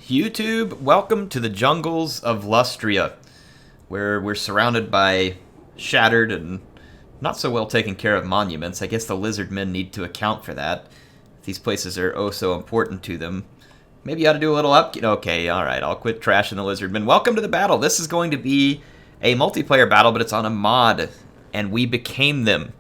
YouTube, welcome to the jungles of Lustria, where we're surrounded by shattered and not so well taken care of monuments. I guess the lizardmen need to account for that. These places are oh so important to them. Maybe you ought to do a little up. Okay, alright, I'll quit trashing the lizardmen. Welcome to the battle. This is going to be a multiplayer battle, but it's on a mod, and we became them.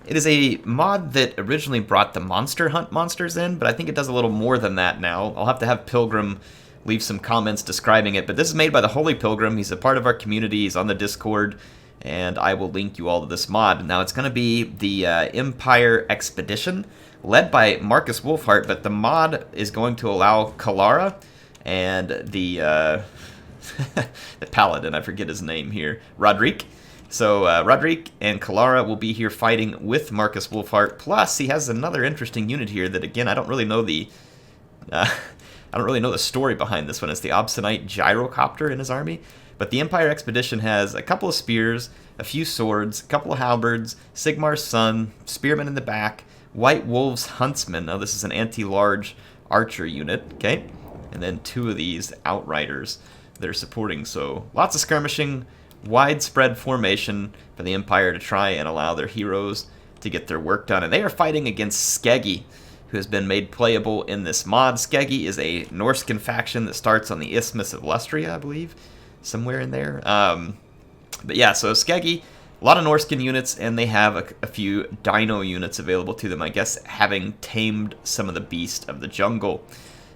It is a mod that originally brought the monster hunt monsters in, but I think it does a little more than that now. I'll have to have Pilgrim leave some comments describing it, but this is made by the Holy Pilgrim. He's a part of our community. He's on the Discord, and I will link you all to this mod. Now, it's going to be the Empire Expedition, led by Marcus Wulfhart, but the mod is going to allow Kalara and the the Paladin, I forget his name here, Roderick. So Roderick and Kalara will be here fighting with Marcus Wulfhart. Plus, he has another interesting unit here that, again, I don't really know the story behind this one. It's the Obstinate Gyrocopter in his army. But the Empire Expedition has a couple of spears, a few swords, a couple of halberds, Sigmar's son, spearmen in the back, White Wolf's huntsman. Now this is an anti-large archer unit, okay? And then two of these outriders that are supporting. So lots of skirmishing, widespread formation for the Empire to try and allow their heroes to get their work done. And they are fighting against Skeggi, who has been made playable in this mod. Skeggi is a Norscan faction that starts on the Isthmus of Lustria, I believe, somewhere in there. But yeah, so Skeggi, a lot of Norscan units, and they have a few Dino units available to them, I guess, having tamed some of the beast of the jungle.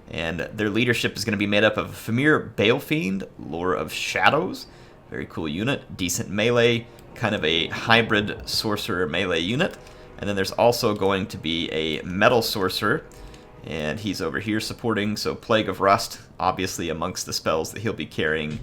And their leadership is going to be made up of Famir Balefiend, Lore of Shadows, very cool unit, decent melee, kind of a hybrid sorcerer melee unit. And then there's also going to be a metal sorcerer, and he's over here supporting, so Plague of Rust, obviously amongst the spells that he'll be carrying,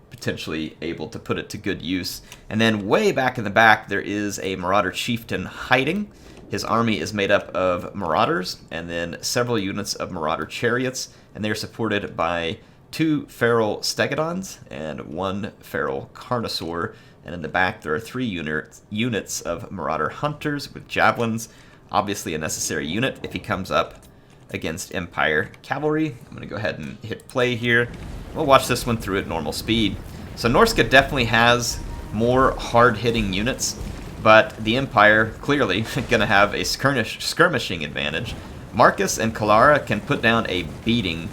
potentially able to put it to good use. And then way back in the back, there is a Marauder Chieftain hiding. His army is made up of Marauders, and then several units of Marauder chariots, and they're supported by 2 Feral Stegodons and 1 Feral Carnosaur. And in the back, there are 3 units of Marauder Hunters with Javelins. Obviously a necessary unit if he comes up against Empire Cavalry. I'm going to go ahead and hit play here. We'll watch this one through at normal speed. So Norsca definitely has more hard-hitting units, but the Empire clearly going to have a skirmishing advantage. Marcus and Kalara can put down a beating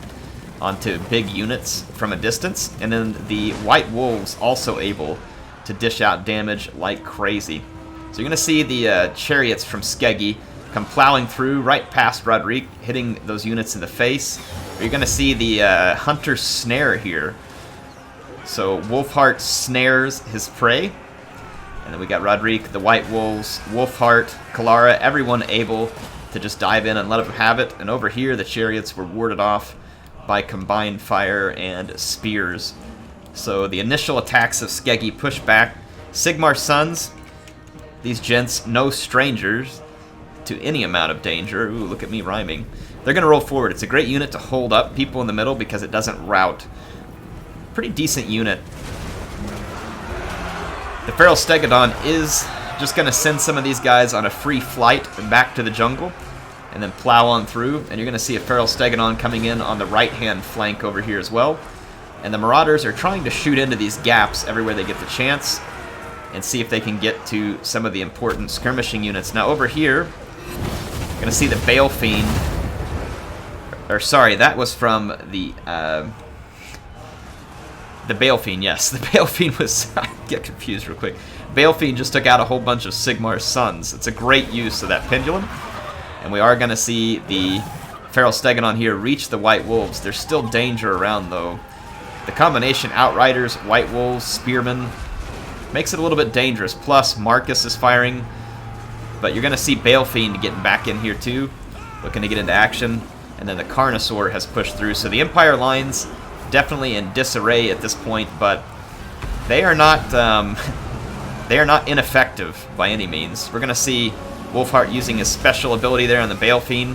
onto big units from a distance, and then the White Wolves also able to dish out damage like crazy. So you're going to see the chariots from Skeggi come plowing through right past Roderick, hitting those units in the face. You're going to see the Hunter snare here. So Wulfhart snares his prey. And then we got Roderick, the White Wolves, Wulfhart, Kalara, everyone able to just dive in and let them have it. And over here, the chariots were warded off by combined fire and spears. So the initial attacks of Skeggi push back. Sigmar's sons, these gents, no strangers to any amount of danger. Ooh, look at me rhyming. They're going to roll forward. It's a great unit to hold up people in the middle because it doesn't rout. Pretty decent unit. The Feral Stegodon is just going to send some of these guys on a free flight back to the jungle and then plow on through. And you're going to see a Feral Stegodon coming in on the right-hand flank over here as well. And the Marauders are trying to shoot into these gaps everywhere they get the chance and see if they can get to some of the important skirmishing units. Now over here, you're going to see the Balefiend. Or sorry, that was from the Balefiend, yes. The Balefiend was... I get confused real quick. Balefiend just took out a whole bunch of Sigmar's sons. It's a great use of that pendulum. And we are going to see the Feral Stegodon here reach the White Wolves. There's still danger around, though. The combination Outriders, White Wolves, Spearmen makes it a little bit dangerous. Plus, Marcus is firing. But you're going to see Balefiend getting back in here, too. Looking to get into action. And then the Carnosaur has pushed through. So the Empire lines definitely in disarray at this point, but they are not ineffective by any means. We're going to see Wulfhart using his special ability there on the Balefiend.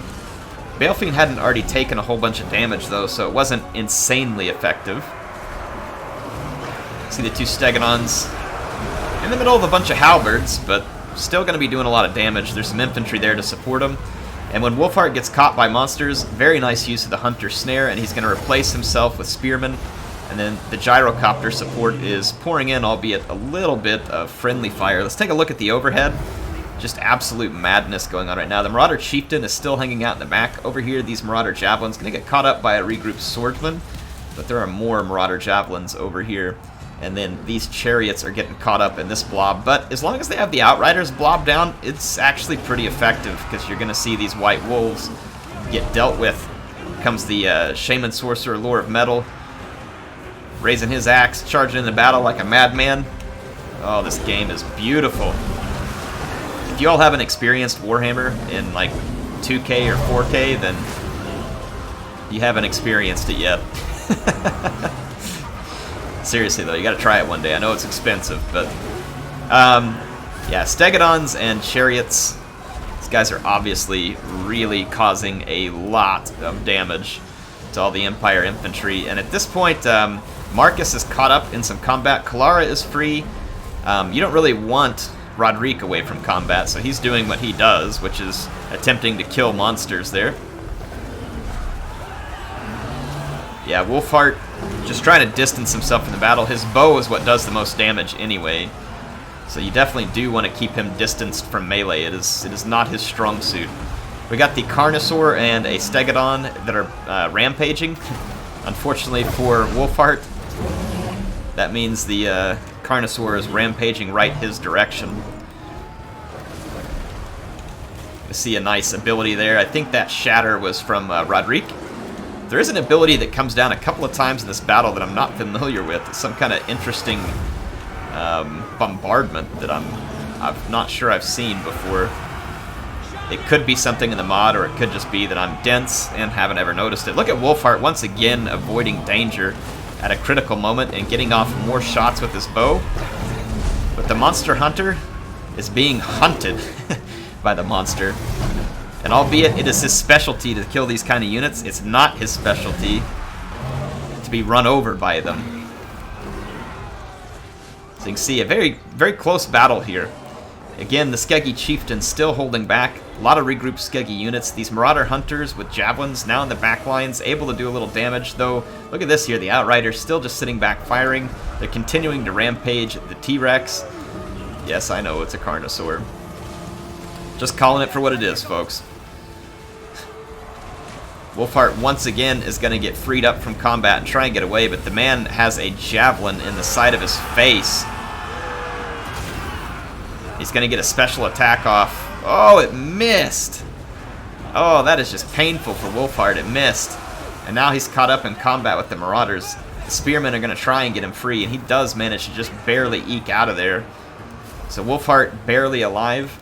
Balefiend hadn't already taken a whole bunch of damage, though, so it wasn't insanely effective. See the 2 Stegodons in the middle of a bunch of halberds, but still going to be doing a lot of damage. There's some infantry there to support them. And when Wulfhart gets caught by monsters, very nice use of the Hunter Snare, and he's going to replace himself with Spearmen. And then the Gyrocopter support is pouring in, albeit a little bit of friendly fire. Let's take a look at the overhead. Just absolute madness going on right now. The Marauder Chieftain is still hanging out in the back. Over here, these Marauder Javelins going to get caught up by a regrouped Swordsman. But there are more Marauder Javelins over here. And then these chariots are getting caught up in this blob. But as long as they have the Outriders blob down, it's actually pretty effective, because you're going to see these White Wolves get dealt with. Here comes the Shaman Sorcerer, Lore of Metal, raising his axe, charging into battle like a madman. Oh, this game is beautiful. If you all haven't experienced Warhammer in like 2K or 4K, then you haven't experienced it yet. Seriously though, you gotta try it one day. I know it's expensive, but yeah, Stegodons and chariots, these guys are obviously really causing a lot of damage to all the Empire infantry. And at this point, Marcus is caught up in some combat. Kalara is free. You don't really want Roderick away from combat, so he's doing what he does, which is attempting to kill monsters there. Yeah, Wulfhart just trying to distance himself from the battle. His bow is what does the most damage anyway, so you definitely do want to keep him distanced from melee. It is not his strong suit. We got the Carnosaur and a Stegodon that are rampaging. Unfortunately for Wulfhart, that means the Carnosaur is rampaging right his direction. You see a nice ability there. I think that Shatter was from Roderick. There is an ability that comes down a couple of times in this battle that I'm not familiar with. It's some kind of interesting bombardment that I'm not sure I've seen before. It could be something in the mod, or it could just be that I'm dense and haven't ever noticed it. Look at Wulfhart once again avoiding danger at a critical moment and getting off more shots with his bow. But the Monster Hunter is being hunted by the monster. And albeit it is his specialty to kill these kind of units, it's not his specialty to be run over by them. So you can see a very, very close battle here. Again, the Skeggi Chieftain still holding back. A lot of regrouped Skeggi units. These Marauder Hunters with Javelins now in the back lines, able to do a little damage, though. Look at this here, the Outriders still just sitting back firing. They're continuing to rampage the T-Rex. Yes, I know, it's a Carnosaur. Just calling it for what it is, folks. Wulfhart once again is going to get freed up from combat and try and get away, but the man has a javelin in the side of his face. He's going to get a special attack off. Oh, it missed! Oh, that is just painful for Wulfhart. It missed. And now he's caught up in combat with the Marauders. The Spearmen are going to try and get him free, and he does manage to just barely eke out of there. So Wulfhart barely alive.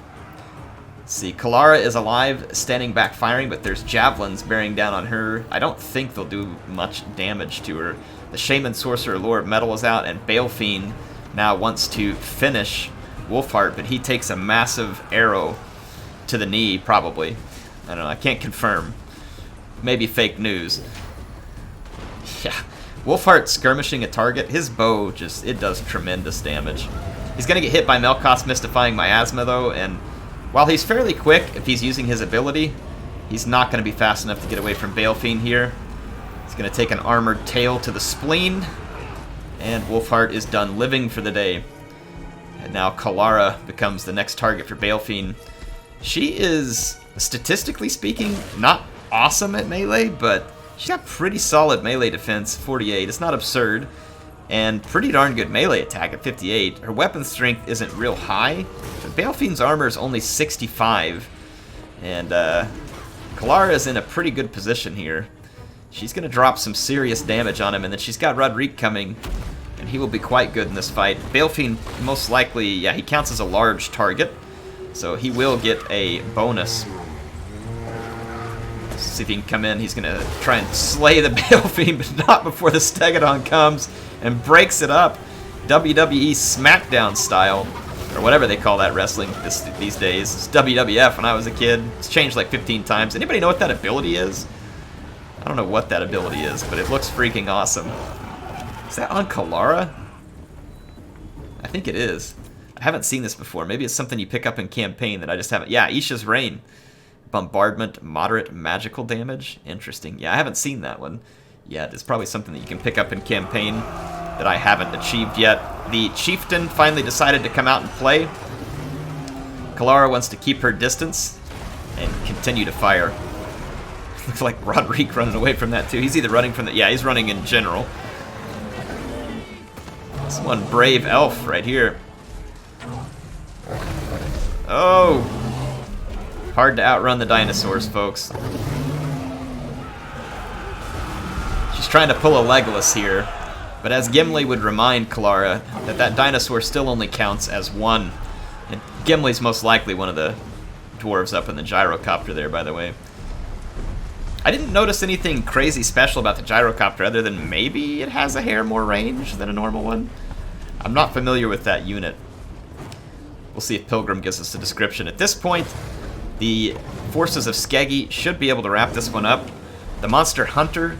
Let's see, Kalara is alive, standing back firing, but there's javelins bearing down on her. I don't think they'll do much damage to her. The Shaman Sorcerer, Lore of Metal, is out, and Balefine now wants to finish Wulfhart, but he takes a massive arrow to the knee, probably. I don't know, I can't confirm. Maybe fake news. Yeah, Wulfhart skirmishing a target. His bow just, it does tremendous damage. He's going to get hit by Melkoth's Mystifying Miasma, though, and while he's fairly quick, if he's using his ability, he's not going to be fast enough to get away from Balefine here. He's going to take an Armored Tail to the spleen, and Wulfhart is done living for the day. And now Kalara becomes the next target for Balefine. She is, statistically speaking, not awesome at melee, but she's got pretty solid melee defense, 48. It's not absurd. And pretty darn good melee attack at 58. Her weapon strength isn't real high, but Balefine's armor is only 65. And Kalara is in a pretty good position here. She's going to drop some serious damage on him, and then she's got Roderick coming, and he will be quite good in this fight. Balefine, most likely, yeah, he counts as a large target, so he will get a bonus. Let's see if he can come in. He's going to try and slay the Balefine, but not before the Stegodon comes and breaks it up, WWE SmackDown style, or whatever they call that wrestling these days. It's WWF when I was a kid. It's changed like 15 times. Anybody know what that ability is? I don't know what that ability is, but it looks freaking awesome. Is that on Kalara? I think it is. I haven't seen this before. Maybe it's something you pick up in campaign that I just haven't. Yeah, Isha's Reign. bombardment, moderate magical damage. Interesting. Yeah, I haven't seen that one yet. It's probably something that you can pick up in campaign that I haven't achieved yet. The Chieftain finally decided to come out and play. Kalara wants to keep her distance and continue to fire. Looks like Roderick running away from that too. He's either running from the... Yeah, he's running in general. This one brave elf right here. Oh! Hard to outrun the dinosaurs, folks. She's trying to pull a Legolas here, but as Gimli would remind Kalara, that dinosaur still only counts as one. And Gimli's most likely one of the dwarves up in the Gyrocopter there, by the way. I didn't notice anything crazy special about the Gyrocopter other than maybe it has a hair more range than a normal one. I'm not familiar with that unit. We'll see if Pilgrim gives us a description. At this point, the forces of Skeggi should be able to wrap this one up. The monster hunter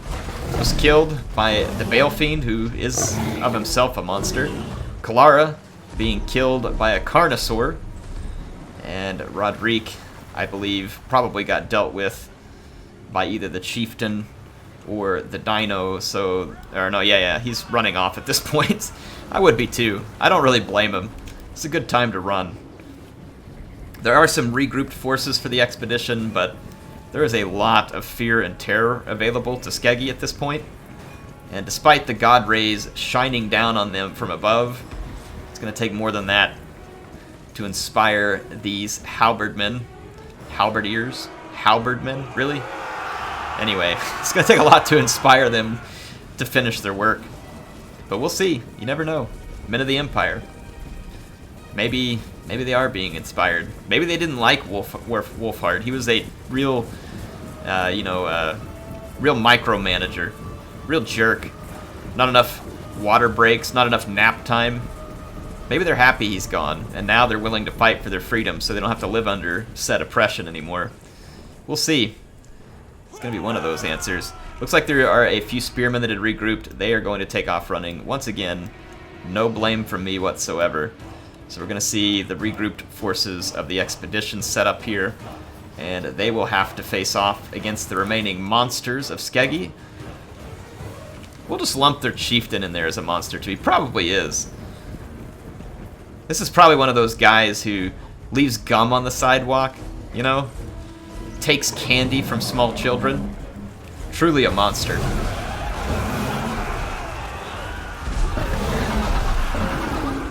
was killed by the Bale Fiend, who is of himself a monster. Kalara being killed by a Carnosaur. And Roderick, I believe, probably got dealt with by either the Chieftain or the Dino, so... Or no, yeah, he's running off at this point. I would be too. I don't really blame him. It's a good time to run. There are some regrouped forces for the expedition, but there is a lot of fear and terror available to Skeggi at this point. And despite the god rays shining down on them from above, it's going to take more than that to inspire these halberdmen. Halberdiers? Halberdmen? Really? Anyway, it's going to take a lot to inspire them to finish their work. But we'll see. You never know. Men of the Empire. Maybe they are being inspired. Maybe they didn't like Wulfhart. He was a real, real micromanager. Real jerk. Not enough water breaks, not enough nap time. Maybe they're happy he's gone, and now they're willing to fight for their freedom so they don't have to live under set oppression anymore. We'll see. It's going to be one of those answers. Looks like there are a few spearmen that had regrouped. They are going to take off running. Once again, no blame from me whatsoever. So we're going to see the regrouped forces of the expedition set up here, and they will have to face off against the remaining monsters of Skeggi. We'll just lump their chieftain in there as a monster too. He probably is. This is probably one of those guys who leaves gum on the sidewalk, you know? Takes candy from small children. Truly a monster.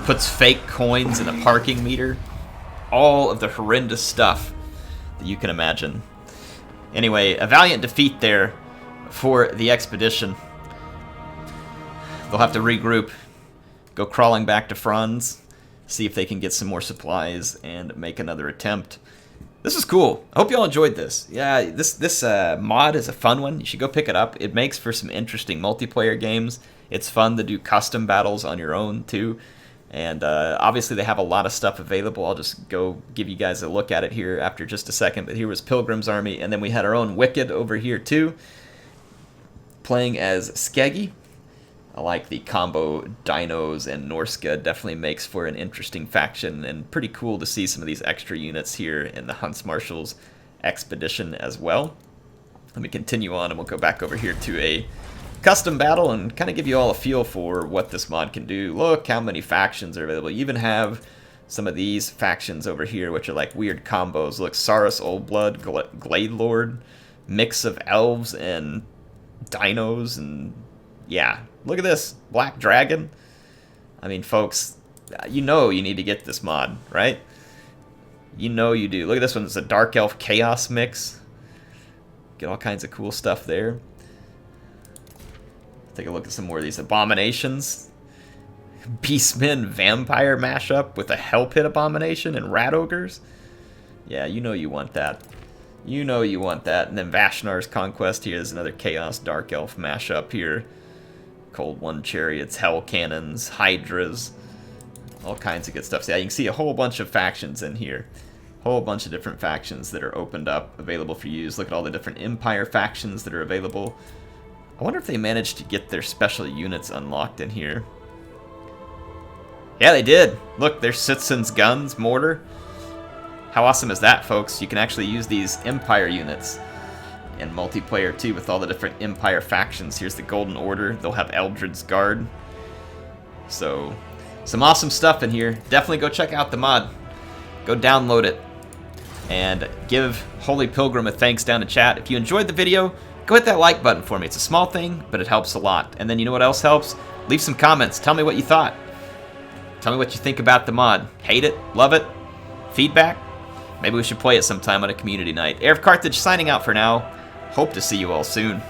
Puts fake coins in a parking meter. All of the horrendous stuff that you can imagine. Anyway, a valiant defeat there for the expedition. They'll have to regroup, go crawling back to Franz, see if they can get some more supplies, and make another attempt. This is cool. I hope y'all enjoyed this. Yeah, this mod is a fun one. You should go pick it up. It makes for some interesting multiplayer games. It's fun to do custom battles on your own, too. And obviously they have a lot of stuff available. I'll just go give you guys a look at it here after just a second. But here was Pilgrim's army, and then we had our own Wicked over here, too, playing as Skeggi. I like the combo Dinos and Norska. Definitely makes for an interesting faction, and pretty cool to see some of these extra units here in the Huntsmarshals expedition as well. Let me continue on, and we'll go back over here to a custom battle and kind of give you all a feel for what this mod can do. Look how many factions are available. You even have some of these factions over here, which are like weird combos. Look, Saurus Oldblood, Glade Lord, mix of elves and dinos, and yeah. Look at this, Black Dragon. I mean, folks, you know you need to get this mod, right? You know you do. Look at this one, it's a Dark Elf Chaos mix. Get all kinds of cool stuff there. Take a look at some more of these Abominations. Beastmen Vampire mashup with a Hell Pit Abomination and Rat Ogres. Yeah, you know you want that. You know you want that. And then Vashnar's Conquest here is another Chaos Dark Elf mashup here. Cold One Chariots, Hell Cannons, Hydras, all kinds of good stuff. So yeah, you can see a whole bunch of factions in here. Whole bunch of different factions that are opened up, available for use. Look at all the different Empire factions that are available. I wonder if they managed to get their special units unlocked in here. Yeah, they did. Look, there's Sitzen's guns, mortar. How awesome is that, folks? You can actually use these Empire units in multiplayer too, with all the different Empire factions. Here's the Golden Order. They'll have Eldred's Guard. So, some awesome stuff in here. Definitely go check out the mod. Go download it. And give Holy Pilgrim a thanks down in chat. If you enjoyed the video, go hit that like button for me. It's a small thing, but it helps a lot. And then you know what else helps? Leave some comments. Tell me what you thought. Tell me what you think about the mod. Hate it? Love it? Feedback? Maybe we should play it sometime on a community night. HeirofCarthage signing out for now. Hope to see you all soon.